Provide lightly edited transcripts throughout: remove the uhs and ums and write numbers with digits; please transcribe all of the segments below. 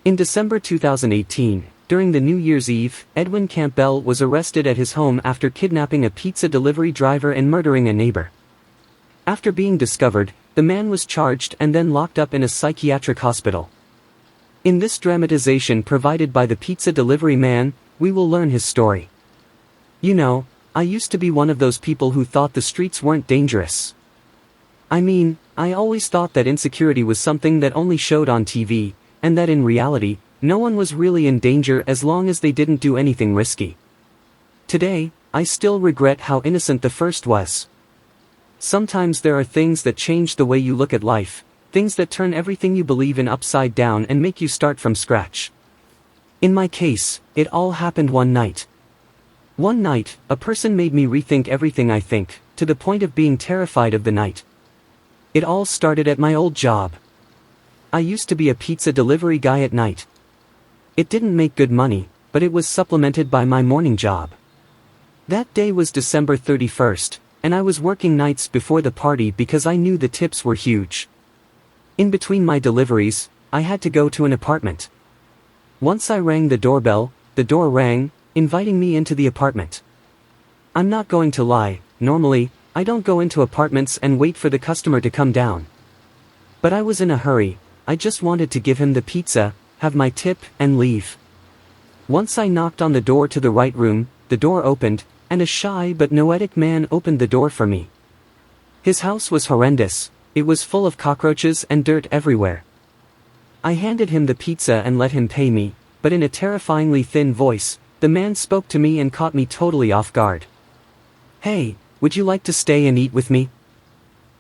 In December 2018, during the New Year's Eve, Edwin Campbell was arrested at his home after kidnapping a pizza delivery driver and murdering a neighbor. After being discovered, the man was charged and then locked up in a psychiatric hospital. In this dramatization provided by the pizza delivery man, we will learn his story. You know, I used to be one of those people who thought the streets weren't dangerous. I mean, I always thought that insecurity was something that only showed on TV, and that in reality, no one was really in danger as long as they didn't do anything risky. Today, I still regret how innocent the first was. Sometimes there are things that change the way you look at life, things that turn everything you believe in upside down and make you start from scratch. In my case, it all happened one night. One night, a person made me rethink everything I think, to the point of being terrified of the night. It all started at my old job. I used to be a pizza delivery guy at night. It didn't make good money, but it was supplemented by my morning job. That day was December 31st, and I was working nights before the party because I knew the tips were huge. In between my deliveries, I had to go to an apartment. Once I rang the doorbell, the door rang, inviting me into the apartment. I'm not going to lie, normally, I don't go into apartments and wait for the customer to come down. But I was in a hurry, I just wanted to give him the pizza, have my tip, and leave. Once I knocked on the door to the right room, the door opened, and a shy but noetic man opened the door for me. His house was horrendous, it was full of cockroaches and dirt everywhere. I handed him the pizza and let him pay me, but in a terrifyingly thin voice, the man spoke to me and caught me totally off guard. "Hey, would you like to stay and eat with me?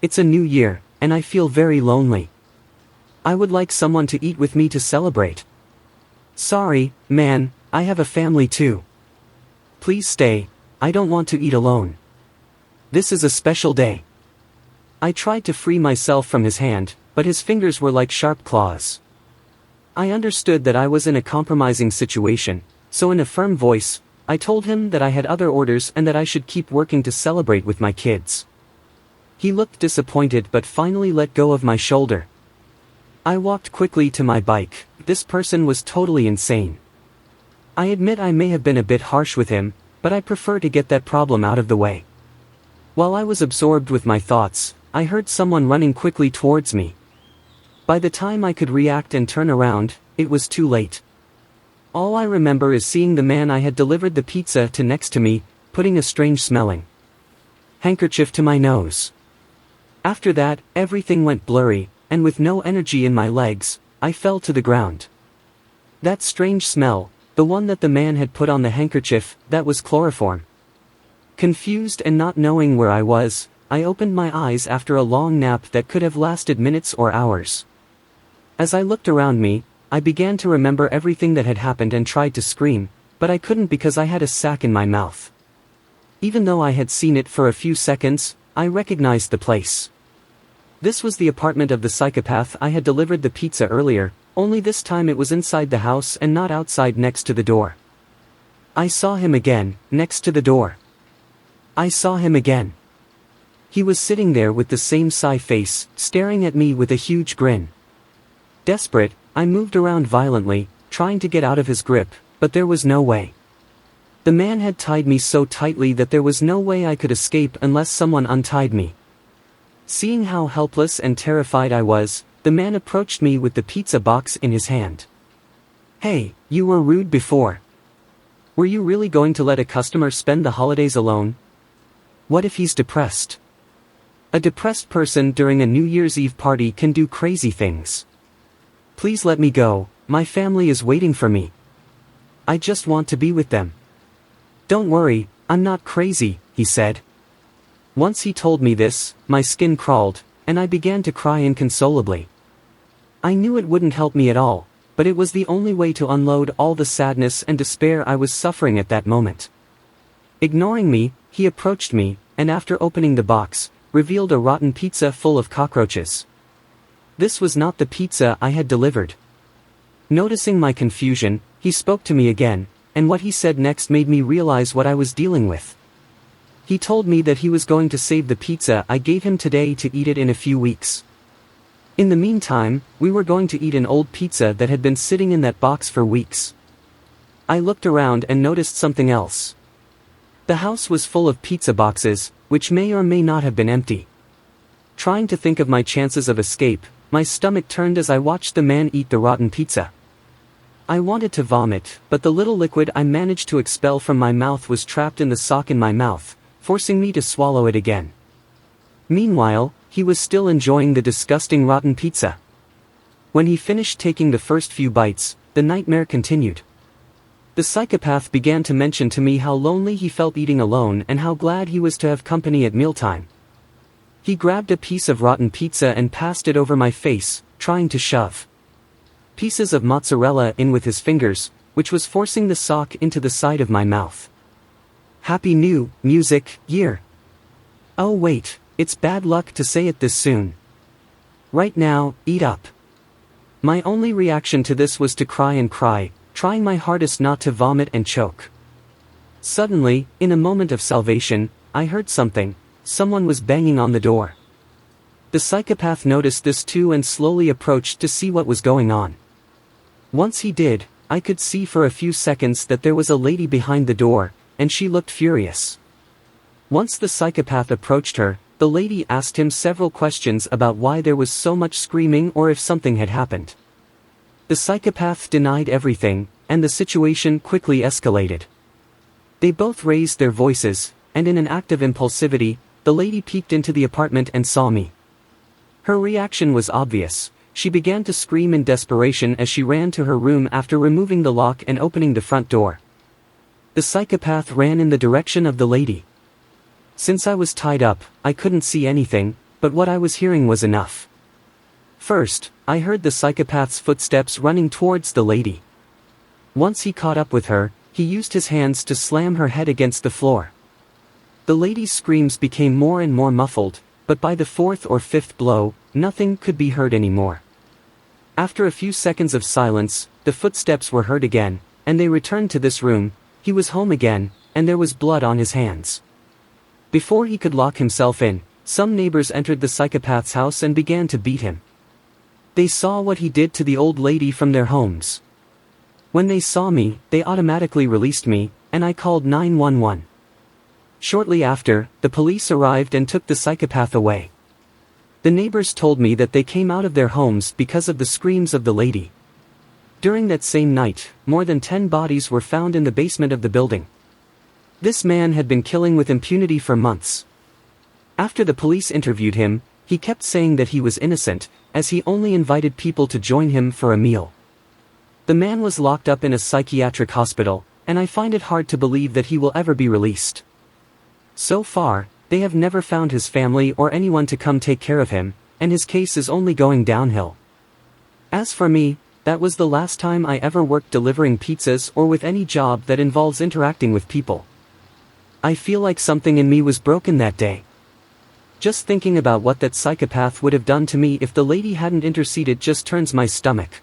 It's a new year, and I feel very lonely. I would like someone to eat with me to celebrate." "Sorry, man, I have a family too. Please stay, I don't want to eat alone. This is a special day." I tried to free myself from his hand, but his fingers were like sharp claws. I understood that I was in a compromising situation, so in a firm voice, I told him that I had other orders and that I should keep working to celebrate with my kids. He looked disappointed but finally let go of my shoulder. I walked quickly to my bike. This person was totally insane. I admit I may have been a bit harsh with him, but I prefer to get that problem out of the way. While I was absorbed with my thoughts, I heard someone running quickly towards me. By the time I could react and turn around, it was too late. All I remember is seeing the man I had delivered the pizza to next to me, putting a strange smelling handkerchief to my nose. After that, everything went blurry, and with no energy in my legs, I fell to the ground. That strange smell, the one that the man had put on the handkerchief, that was chloroform. Confused and not knowing where I was, I opened my eyes after a long nap that could have lasted minutes or hours. As I looked around me, I began to remember everything that had happened and tried to scream, but I couldn't because I had a sack in my mouth. Even though I had seen it for a few seconds, I recognized the place. This was the apartment of the psychopath I had delivered the pizza earlier, only this time it was inside the house and not outside next to the door. I saw him again, next to the door. I saw him again. He was sitting there with the same sigh face, staring at me with a huge grin. Desperate, I moved around violently, trying to get out of his grip, but there was no way. The man had tied me so tightly that there was no way I could escape unless someone untied me. Seeing how helpless and terrified I was, the man approached me with the pizza box in his hand. "Hey, you were rude before. Were you really going to let a customer spend the holidays alone? What if he's depressed? A depressed person during a New Year's Eve party can do crazy things. Please let me go, my family is waiting for me. I just want to be with them." "Don't worry, I'm not crazy," he said. Once he told me this, my skin crawled, and I began to cry inconsolably. I knew it wouldn't help me at all, but it was the only way to unload all the sadness and despair I was suffering at that moment. Ignoring me, he approached me, and after opening the box, revealed a rotten pizza full of cockroaches. This was not the pizza I had delivered. Noticing my confusion, he spoke to me again, and what he said next made me realize what I was dealing with. He told me that he was going to save the pizza I gave him today to eat it in a few weeks. In the meantime, we were going to eat an old pizza that had been sitting in that box for weeks. I looked around and noticed something else. The house was full of pizza boxes, which may or may not have been empty. Trying to think of my chances of escape, my stomach turned as I watched the man eat the rotten pizza. I wanted to vomit, but the little liquid I managed to expel from my mouth was trapped in the sock in my mouth, forcing me to swallow it again. Meanwhile, he was still enjoying the disgusting rotten pizza. When he finished taking the first few bites, the nightmare continued. The psychopath began to mention to me how lonely he felt eating alone and how glad he was to have company at mealtime. He grabbed a piece of rotten pizza and passed it over my face, trying to shove pieces of mozzarella in with his fingers, which was forcing the sock into the side of my mouth. Happy New Music Year. Oh wait, it's bad luck to say it this soon. Right now, eat up. My only reaction to this was to cry and cry, trying my hardest not to vomit and choke. Suddenly, in a moment of salvation, I heard something. Someone was banging on the door. The psychopath noticed this too and slowly approached to see what was going on. Once he did, I could see for a few seconds that there was a lady behind the door, and she looked furious. Once the psychopath approached her, the lady asked him several questions about why there was so much screaming or if something had happened. The psychopath denied everything, and the situation quickly escalated. They both raised their voices, and in an act of impulsivity, the lady peeked into the apartment and saw me. Her reaction was obvious. She began to scream in desperation as she ran to her room after removing the lock and opening the front door. The psychopath ran in the direction of the lady. Since I was tied up, I couldn't see anything, but what I was hearing was enough. First, I heard the psychopath's footsteps running towards the lady. Once he caught up with her, he used his hands to slam her head against the floor. The lady's screams became more and more muffled, but by the fourth or fifth blow, nothing could be heard anymore. After a few seconds of silence, the footsteps were heard again, and they returned to this room. He was home again, and there was blood on his hands. Before he could lock himself in, some neighbors entered the psychopath's house and began to beat him. They saw what he did to the old lady from their homes. When they saw me, they automatically released me, and I called 911. Shortly after, the police arrived and took the psychopath away. The neighbors told me that they came out of their homes because of the screams of the lady. During that same night, more than 10 bodies were found in the basement of the building. This man had been killing with impunity for months. After the police interviewed him, he kept saying that he was innocent, as he only invited people to join him for a meal. The man was locked up in a psychiatric hospital, and I find it hard to believe that he will ever be released. So far, they have never found his family or anyone to come take care of him, and his case is only going downhill. As for me, that was the last time I ever worked delivering pizzas or with any job that involves interacting with people. I feel like something in me was broken that day. Just thinking about what that psychopath would have done to me if the lady hadn't interceded just turns my stomach.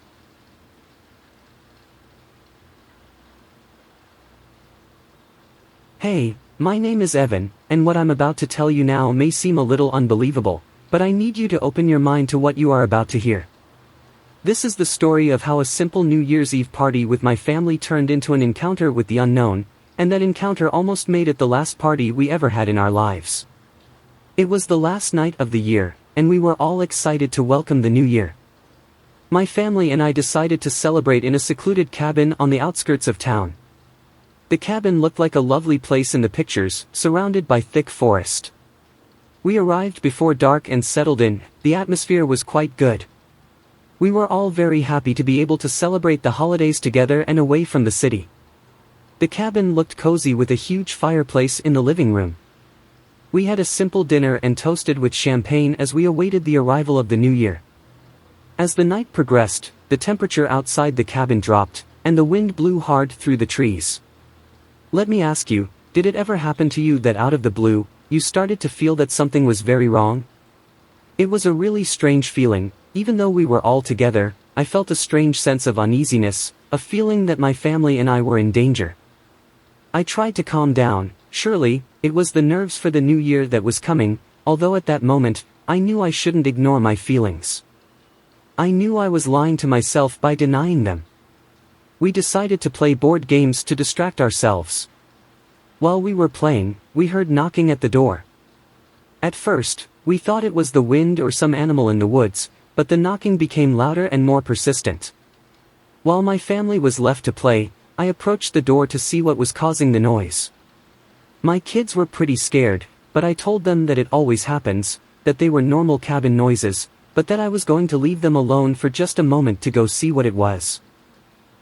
Hey, my name is Evan, and what I'm about to tell you now may seem a little unbelievable, but I need you to open your mind to what you are about to hear. This is the story of how a simple New Year's Eve party with my family turned into an encounter with the unknown, and that encounter almost made it the last party we ever had in our lives. It was the last night of the year, and we were all excited to welcome the new year. My family and I decided to celebrate in a secluded cabin on the outskirts of town. The cabin looked like a lovely place in the pictures, surrounded by thick forest. We arrived before dark and settled in. The atmosphere was quite good. We were all very happy to be able to celebrate the holidays together and away from the city. The cabin looked cozy with a huge fireplace in the living room. We had a simple dinner and toasted with champagne as we awaited the arrival of the new year. As the night progressed, the temperature outside the cabin dropped, and the wind blew hard through the trees. Let me ask you, did it ever happen to you that out of the blue, you started to feel that something was very wrong? It was a really strange feeling. Even though we were all together, I felt a strange sense of uneasiness, a feeling that my family and I were in danger. I tried to calm down. Surely, it was the nerves for the new year that was coming, although at that moment, I knew I shouldn't ignore my feelings. I knew I was lying to myself by denying them. We decided to play board games to distract ourselves. While we were playing, we heard knocking at the door. At first, we thought it was the wind or some animal in the woods, but the knocking became louder and more persistent. While my family was left to play, I approached the door to see what was causing the noise. My kids were pretty scared, but I told them that it always happens, that they were normal cabin noises, but that I was going to leave them alone for just a moment to go see what it was.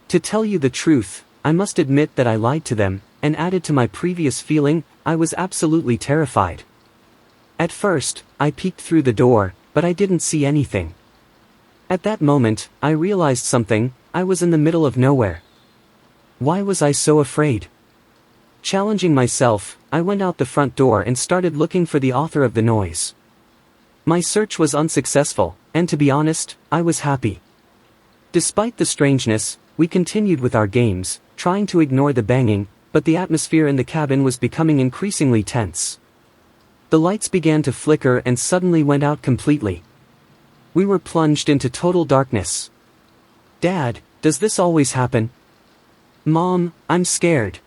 To tell you the truth, I must admit that I lied to them, and added to my previous feeling, I was absolutely terrified. At first, I peeked through the door, but I didn't see anything. At that moment, I realized something. I was in the middle of nowhere. Why was I so afraid? Challenging myself, I went out the front door and started looking for the author of the noise. My search was unsuccessful, and to be honest, I was happy. Despite the strangeness, we continued with our games, trying to ignore the banging, but the atmosphere in the cabin was becoming increasingly tense. The lights began to flicker and suddenly went out completely. We were plunged into total darkness. Dad, does this always happen? Mom, I'm scared.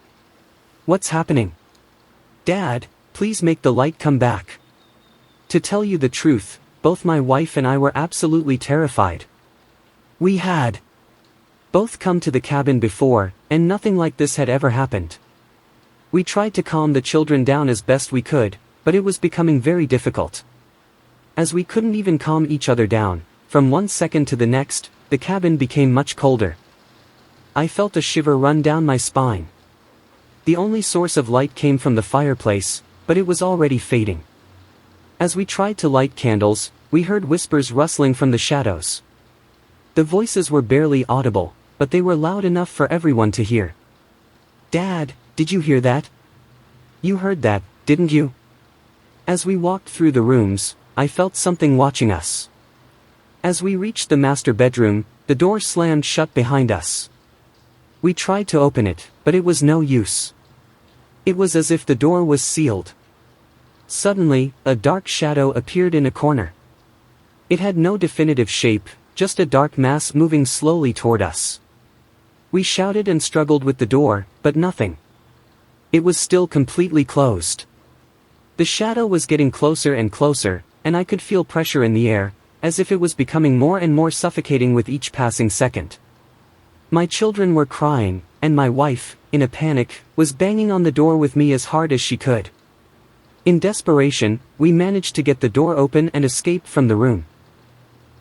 What's happening? Dad, please make the light come back. To tell you the truth, both my wife and I were absolutely terrified. We had both come to the cabin before, and nothing like this had ever happened. We tried to calm the children down as best we could, but it was becoming very difficult. As we couldn't even calm each other down, from one second to the next, the cabin became much colder. I felt a shiver run down my spine. The only source of light came from the fireplace, but it was already fading. As we tried to light candles, we heard whispers rustling from the shadows. The voices were barely audible, but they were loud enough for everyone to hear. Dad, did you hear that? You heard that, didn't you? As we walked through the rooms, I felt something watching us. As we reached the master bedroom, the door slammed shut behind us. We tried to open it, but it was no use. It was as if the door was sealed. Suddenly, a dark shadow appeared in a corner. It had no definitive shape, just a dark mass moving slowly toward us. We shouted and struggled with the door, but nothing. It was still completely closed. The shadow was getting closer and closer, and I could feel pressure in the air, as if it was becoming more and more suffocating with each passing second. My children were crying, and my wife, in a panic, was banging on the door with me as hard as she could. In desperation, we managed to get the door open and escape from the room.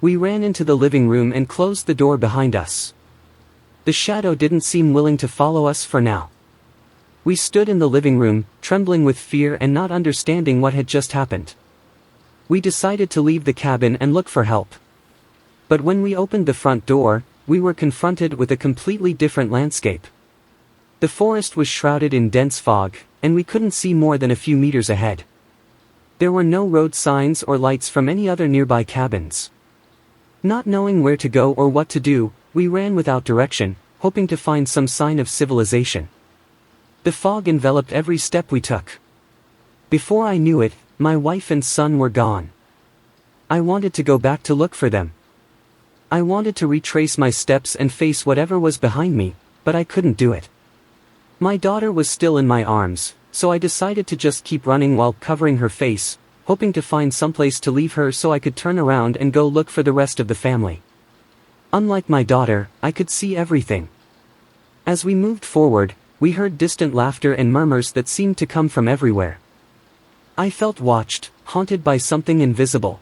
We ran into the living room and closed the door behind us. The shadow didn't seem willing to follow us for now. We stood in the living room, trembling with fear and not understanding what had just happened. We decided to leave the cabin and look for help. But when we opened the front door, we were confronted with a completely different landscape. The forest was shrouded in dense fog, and we couldn't see more than a few meters ahead. There were no road signs or lights from any other nearby cabins. Not knowing where to go or what to do, we ran without direction, hoping to find some sign of civilization. The fog enveloped every step we took. Before I knew it, my wife and son were gone. I wanted to go back to look for them. I wanted to retrace my steps and face whatever was behind me, but I couldn't do it. My daughter was still in my arms, so I decided to just keep running while covering her face, hoping to find someplace to leave her so I could turn around and go look for the rest of the family. Unlike my daughter, I could see everything. As we moved forward, we heard distant laughter and murmurs that seemed to come from everywhere. I felt watched, haunted by something invisible.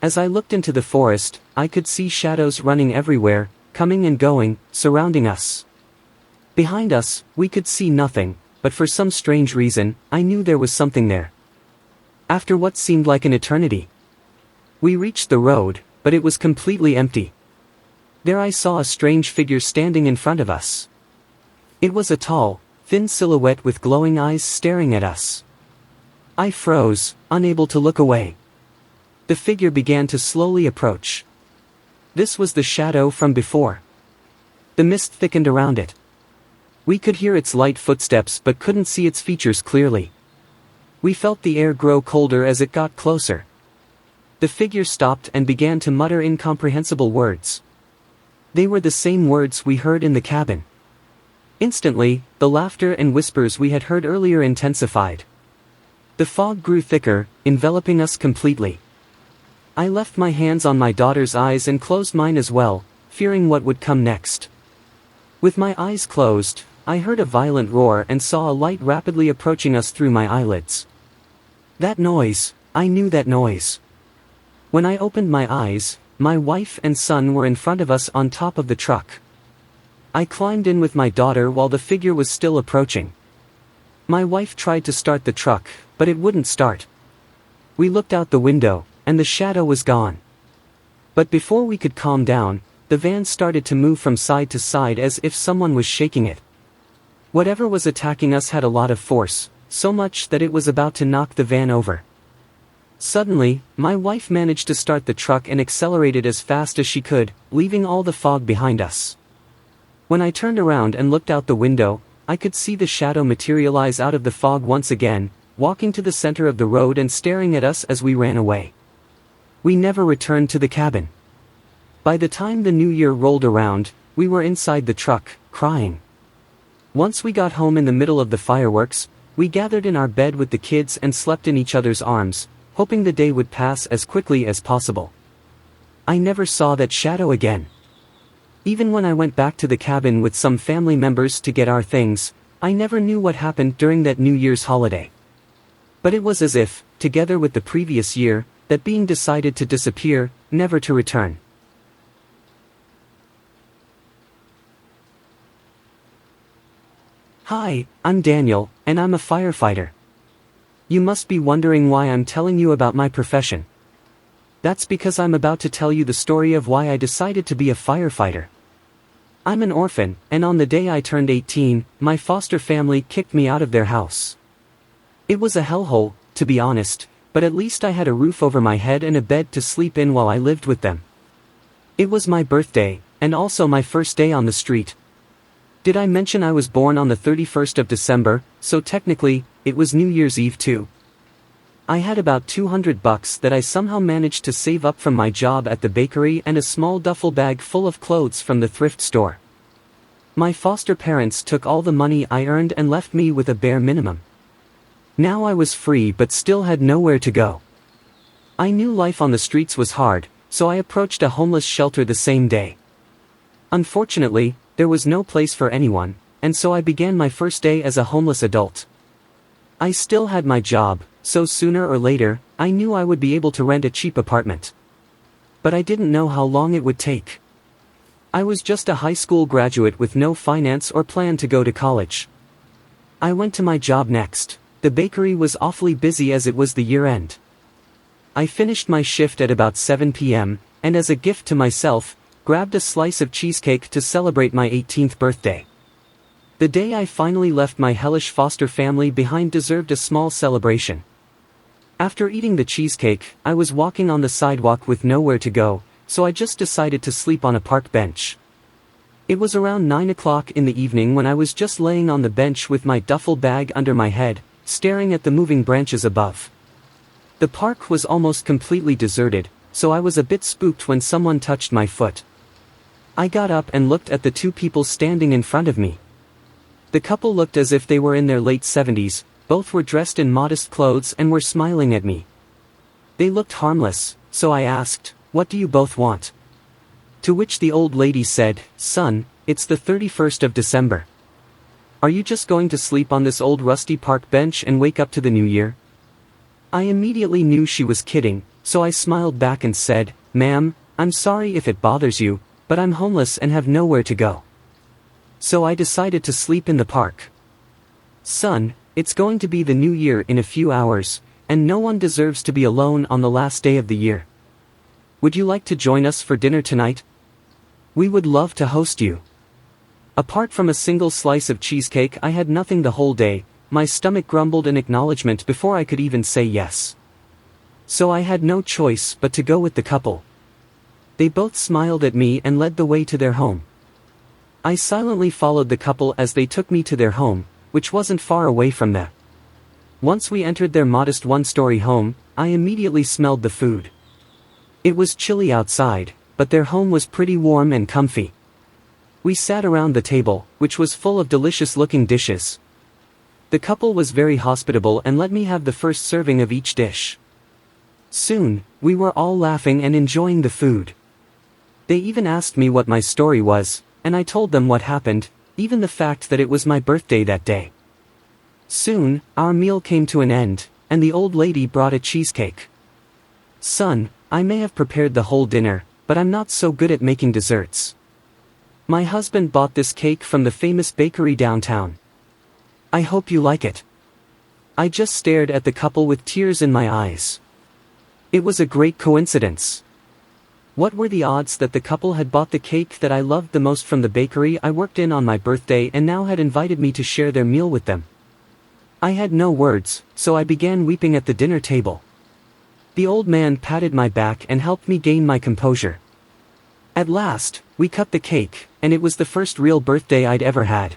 As I looked into the forest, I could see shadows running everywhere, coming and going, surrounding us. Behind us, we could see nothing, but for some strange reason, I knew there was something there. After what seemed like an eternity, we reached the road, but it was completely empty. There I saw a strange figure standing in front of us. It was a tall, thin silhouette with glowing eyes staring at us. I froze, unable to look away. The figure began to slowly approach. This was the shadow from before. The mist thickened around it. We could hear its light footsteps but couldn't see its features clearly. We felt the air grow colder as it got closer. The figure stopped and began to mutter incomprehensible words. They were the same words we heard in the cabin. Instantly, the laughter and whispers we had heard earlier intensified. The fog grew thicker, enveloping us completely. I left my hands on my daughter's eyes and closed mine as well, fearing what would come next. With my eyes closed, I heard a violent roar and saw a light rapidly approaching us through my eyelids. That noise, I knew that noise. When I opened my eyes, my wife and son were in front of us on top of the truck. I climbed in with my daughter while the figure was still approaching. My wife tried to start the truck, but it wouldn't start. We looked out the window, and the shadow was gone. But before we could calm down, the van started to move from side to side as if someone was shaking it. Whatever was attacking us had a lot of force, so much that it was about to knock the van over. Suddenly, my wife managed to start the truck and accelerated as fast as she could, leaving all the fog behind us. When I turned around and looked out the window, I could see the shadow materialize out of the fog once again, walking to the center of the road and staring at us as we ran away. We never returned to the cabin. By the time the new year rolled around, we were inside the truck, crying. Once we got home in the middle of the fireworks, we gathered in our bed with the kids and slept in each other's arms, hoping the day would pass as quickly as possible. I never saw that shadow again. Even when I went back to the cabin with some family members to get our things, I never knew what happened during that New Year's holiday. But it was as if, together with the previous year, that being decided to disappear, never to return. Hi, I'm Daniel, and I'm a firefighter. You must be wondering why I'm telling you about my profession. That's because I'm about to tell you the story of why I decided to be a firefighter. I'm an orphan, and on the day I turned 18, my foster family kicked me out of their house. It was a hellhole, to be honest, but at least I had a roof over my head and a bed to sleep in while I lived with them. It was my birthday, and also my first day on the street. Did I mention I was born on the 31st of December, so technically, it was New Year's Eve too. I had about $200 that I somehow managed to save up from my job at the bakery and a small duffel bag full of clothes from the thrift store. My foster parents took all the money I earned and left me with a bare minimum. Now I was free but still had nowhere to go. I knew life on the streets was hard, so I approached a homeless shelter the same day. Unfortunately, there was no place for anyone, and so I began my first day as a homeless adult. I still had my job, so sooner or later, I knew I would be able to rent a cheap apartment. But I didn't know how long it would take. I was just a high school graduate with no finance or plan to go to college. I went to my job next. The bakery was awfully busy as it was the year end. I finished my shift at about 7 p.m., and as a gift to myself, grabbed a slice of cheesecake to celebrate my 18th birthday. The day I finally left my hellish foster family behind deserved a small celebration. After eating the cheesecake, I was walking on the sidewalk with nowhere to go, so I just decided to sleep on a park bench. It was around 9 o'clock in the evening when I was just laying on the bench with my duffel bag under my head, staring at the moving branches above. The park was almost completely deserted, so I was a bit spooked when someone touched my foot. I got up and looked at the two people standing in front of me. The couple looked as if they were in their late 70s, both were dressed in modest clothes and were smiling at me. They looked harmless, so I asked, "What do you both want?" To which the old lady said, "Son, it's the 31st of December. Are you just going to sleep on this old rusty park bench and wake up to the new year?" I immediately knew she was kidding, so I smiled back and said, "Ma'am, I'm sorry if it bothers you, but I'm homeless and have nowhere to go. So I decided to sleep in the park. Son, it's going to be the new year in a few hours, and no one deserves to be alone on the last day of the year. Would you like to join us for dinner tonight? We would love to host you." Apart from a single slice of cheesecake, I had nothing the whole day. My stomach grumbled in acknowledgement before I could even say yes. So I had no choice but to go with the couple. They both smiled at me and led the way to their home. I silently followed the couple as they took me to their home, which wasn't far away from them. Once we entered their modest one-story home, I immediately smelled the food. It was chilly outside, but their home was pretty warm and comfy. We sat around the table, which was full of delicious-looking dishes. The couple was very hospitable and let me have the first serving of each dish. Soon, we were all laughing and enjoying the food. They even asked me what my story was, and I told them what happened, even the fact that it was my birthday that day. Soon, our meal came to an end, and the old lady brought a cheesecake. Son, I may have prepared the whole dinner, but I'm not so good at making desserts. My husband bought this cake from the famous bakery downtown. I hope you like it. I just stared at the couple with tears in my eyes. It was a great coincidence. What were the odds that the couple had bought the cake that I loved the most from the bakery I worked in on my birthday and now had invited me to share their meal with them? I had no words, so I began weeping at the dinner table. The old man patted my back and helped me gain my composure. At last, we cut the cake, and it was the first real birthday I'd ever had.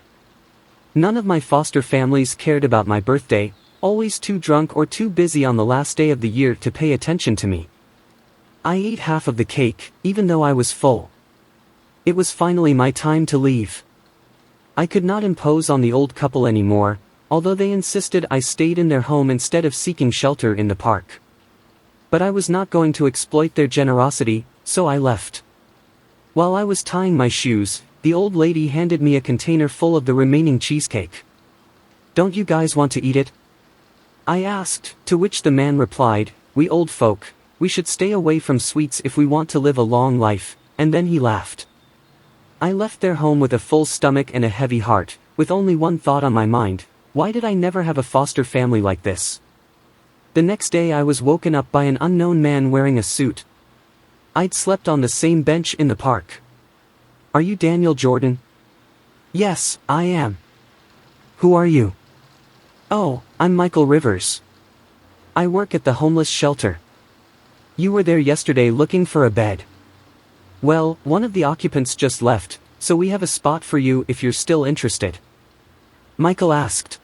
None of my foster families cared about my birthday, always too drunk or too busy on the last day of the year to pay attention to me. I ate half of the cake, even though I was full. It was finally my time to leave. I could not impose on the old couple anymore, although they insisted I stayed in their home instead of seeking shelter in the park. But I was not going to exploit their generosity, so I left. While I was tying my shoes, the old lady handed me a container full of the remaining cheesecake. "Don't you guys want to eat it?" I asked, to which the man replied, "We old folk, we should stay away from sweets if we want to live a long life," and then he laughed. I left their home with a full stomach and a heavy heart, with only one thought on my mind: why did I never have a foster family like this? The next day I was woken up by an unknown man wearing a suit. I'd slept on the same bench in the park. "Are you Daniel Jordan?" "Yes, I am." "Who are you?" "Oh, I'm Michael Rivers. I work at the homeless shelter." "You were there yesterday looking for a bed." "Well, one of the occupants just left, so we have a spot for you if you're still interested." Michael asked.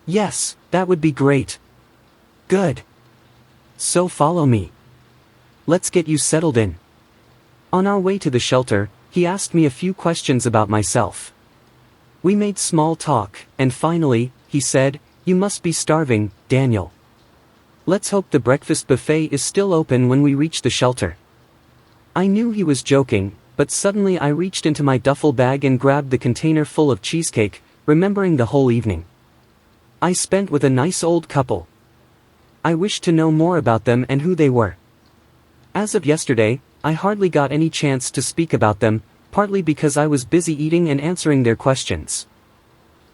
"Yes, that would be great." "Good. So follow me. Let's get you settled in." On our way to the shelter, he asked me a few questions about myself. We made small talk, and finally, he said, "You must be starving, Daniel. Let's hope the breakfast buffet is still open when we reach the shelter." I knew he was joking, but suddenly I reached into my duffel bag and grabbed the container full of cheesecake, remembering the whole evening I spent with a nice old couple. I wished to know more about them and who they were. As of yesterday, I hardly got any chance to speak about them, partly because I was busy eating and answering their questions.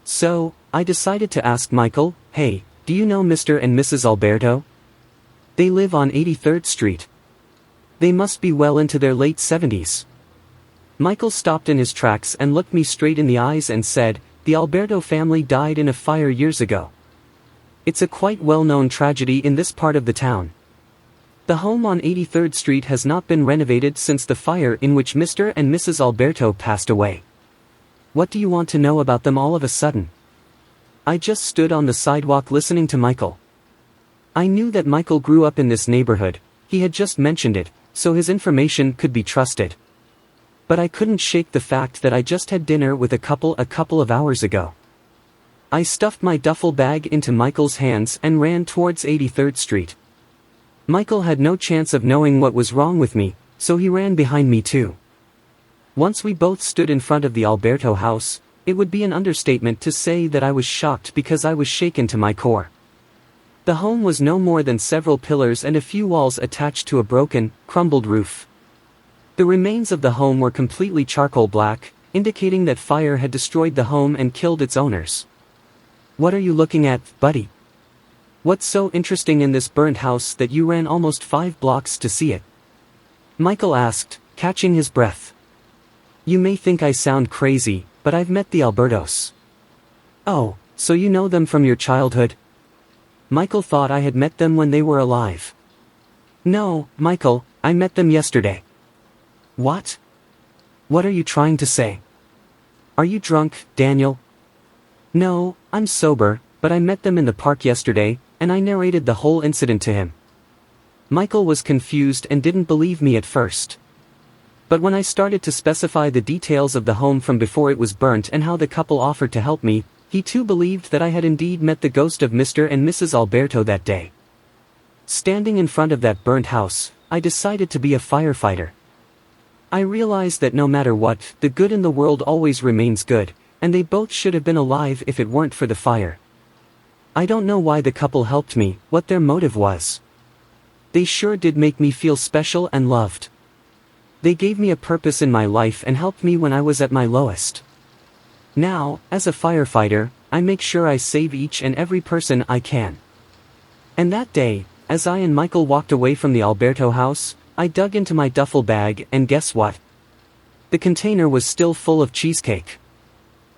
So, I decided to ask Michael, "Hey, do you know Mr. and Mrs. Alberto? They live on 83rd Street. They must be well into their late 70s. Michael stopped in his tracks and looked me straight in the eyes and said, "The Alberto family died in a fire years ago. It's a quite well-known tragedy in this part of the town. The home on 83rd Street has not been renovated since the fire in which Mr. and Mrs. Alberto passed away. What do you want to know about them all of a sudden?" I just stood on the sidewalk listening to Michael. I knew that Michael grew up in this neighborhood, he had just mentioned it, so his information could be trusted. But I couldn't shake the fact that I just had dinner with a couple of hours ago. I stuffed my duffel bag into Michael's hands and ran towards 83rd Street. Michael had no chance of knowing what was wrong with me, so he ran behind me too. Once we both stood in front of the Alberto house, it would be an understatement to say that I was shocked because I was shaken to my core. The home was no more than several pillars and a few walls attached to a broken, crumbled roof. The remains of the home were completely charcoal black, indicating that fire had destroyed the home and killed its owners. "What are you looking at, buddy? What's so interesting in this burnt house that you ran almost 5 blocks to see it?" Michael asked, catching his breath. "You may think I sound crazy, but I've met the Albertos." "Oh, so you know them from your childhood?" Michael thought I had met them when they were alive. "No, Michael, I met them yesterday." "What? What are you trying to say? Are you drunk, Daniel?" "No, I'm sober, but I met them in the park yesterday, and I narrated the whole incident to him." Michael was confused and didn't believe me at first. But when I started to specify the details of the home from before it was burnt and how the couple offered to help me, he too believed that I had indeed met the ghost of Mr. and Mrs. Alberto that day. Standing in front of that burnt house, I decided to be a firefighter. I realized that no matter what, the good in the world always remains good, and they both should have been alive if it weren't for the fire. I don't know why the couple helped me, what their motive was. They sure did make me feel special and loved. They gave me a purpose in my life and helped me when I was at my lowest. Now, as a firefighter, I make sure I save each and every person I can. And that day, as I and Michael walked away from the Alberto house, I dug into my duffel bag and guess what? The container was still full of cheesecake.